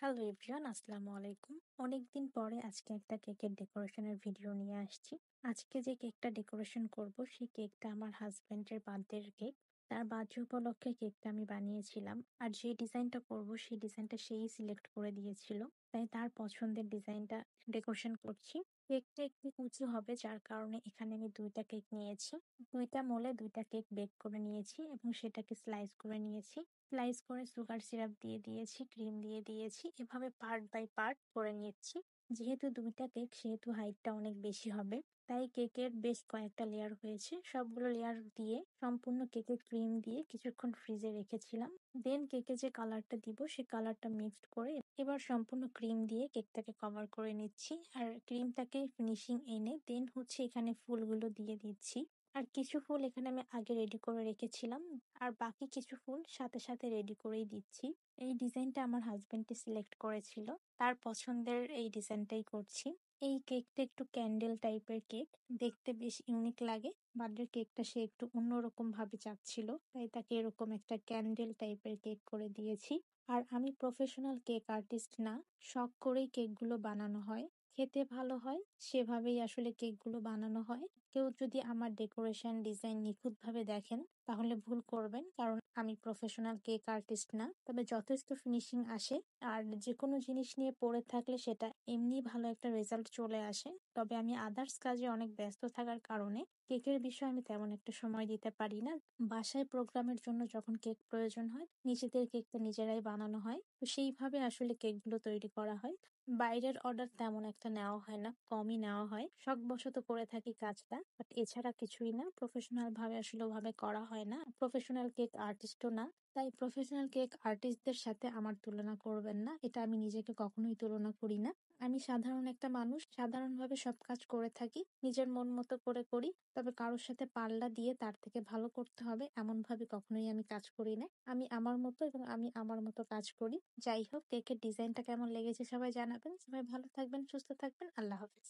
Hello everyone, আসসালামু আলাইকুম। অনেকদিন পরে আজকে একটা কেকের ডেকোরেশনের ভিডিও নিয়ে আসছি। আজকে যে কেকটা ডেকোরেশন করব সেই কেকটা আমার হাজবেন্ডের বার্থডের কেক। তার বার্থডে উপলক্ষে কেকটা আমি বানিয়েছিলাম। আর যে ডিজাইনটা করব সেই ডিজাইনটা সেই সিলেক্ট করে দিয়েছিল। তাই তার পছন্দের ডিজাইনটা ডেকোরেশন করছি। কেকটা একটু উঁচু হবে, যার কারণে এখানে আমি ২টা কেক নিয়েছি। ২টা মোলে ২টা কেক বেক করে নিয়েছি এবং সেটাকে স্লাইস করে নিয়েছি। স্লাইস করে সুগার সিরাপ দিয়ে দিয়েছি, ক্রিম দিয়ে দিয়েছি। এভাবে পার্ট বাই পার্ট করে নিচ্ছি। যেহেতু ২টা কেক সেহেতু হাইটটা অনেক বেশি হবে। তাই কেকের বেশ কয়েকটা লেয়ার হয়েছে। সবগুলো লেয়ার দিয়ে সম্পূর্ণ কেকে ক্রিম দিয়ে কিছুক্ষণ ফ্রিজে রেখেছিলাম। দেন কেকে যে কালারটা দিব সেই কালারটা মিক্সড করে এবার সম্পূর্ণ ক্রিম দিয়ে কেকটাকে কভার করে নিচ্ছি। আর ক্রিমটাকে ফিনিশিং এনে দেন এখানে ফুলগুলো দিয়ে দিচ্ছি। আর কিছু ফুল এখানে আমি আগে রেডি করে রেখেছিলাম। আর বাকি কিছু ফুল সাথে সাথে রেডি করেই দিচ্ছি। এই ডিজাইনটা আমার হাজবেন্ডে সিলেক্ট করেছিল। তার পছন্দের এই ডিজাইনটাই করছি। এই কেকটা একটু ক্যান্ডেল টাইপের কেক। দেখতে বেশ ইউনিক লাগে। বার্থডে কেকটা সে একটু অন্যরকম ভাবে চাচ্ছিল। তাই তাকে এরকম একটা ক্যান্ডেল টাইপের কেক করে দিয়েছি। আর আমি প্রফেশনাল কেক আর্টিস্ট না। শখ করেই কেকগুলো বানানো হয়। খেতে ভালো হয়, সেভাবেই আসলে কেকগুলো বানানো হয়। কেউ যদি আমার ডেকোরেশন ডিজাইন নিখুঁতভাবে দেখেন তাহলে ভুল করবেন, কারণ আমি প্রফেশনাল কেক আর্টিস্ট না। তবে যথেষ্ট ফিনিশিং আসে। আর যেকোনো জিনিস নিয়ে পড়ে থাকলে সেটা এমনি ভালো একটা রেজাল্ট চলে আসে। তবে আমি আদার্স কাজে অনেক ব্যস্ত থাকার কারণে কেকের বিষয়ে আমি তেমন একটা সময় দিতে পারি না। বাসায় প্রোগ্রামের জন্য যখন কেক প্রয়োজন হয় নিজেদের কেকটা নিজেরাই বানানো হয়, তো সেইভাবে আসলে কেকগুলো তৈরি করা হয়। বাইরের অর্ডার তেমন একটা নেওয়া হয় না, কমই নেওয়া হয়। শখবশত করে থাকি কাজটা, বাট এছাড়া কিছুই না। প্রফেশনাল ভাবে আসলে ওভাবে করা হয় না। প্রফেশনাল কেক আর্টিস্টও না। তাই প্রফেশনাল কেক আর্টিস্টদের সাথে আমার তুলনা করবেন না। এটা আমি নিজেকে কখনোই তুলনা করি না। আমি সাধারণ একটা মানুষ, সাধারণভাবে সব কাজ করে থাকি, নিজের মন মতো করে করি। তবে কারোর সাথে পাল্লা দিয়ে তার থেকে ভালো করতে হবে এমন ভাবে কখনোই আমি কাজ করি না। আমি আমার মতো এবং আমি আমার মতো কাজ করি। যাই হোক, কেকের ডিজাইনটা কেমন লেগেছে সবাই জানাবেন। সবাই ভালো থাকবেন, সুস্থ থাকবেন। আল্লাহ হাফেজ।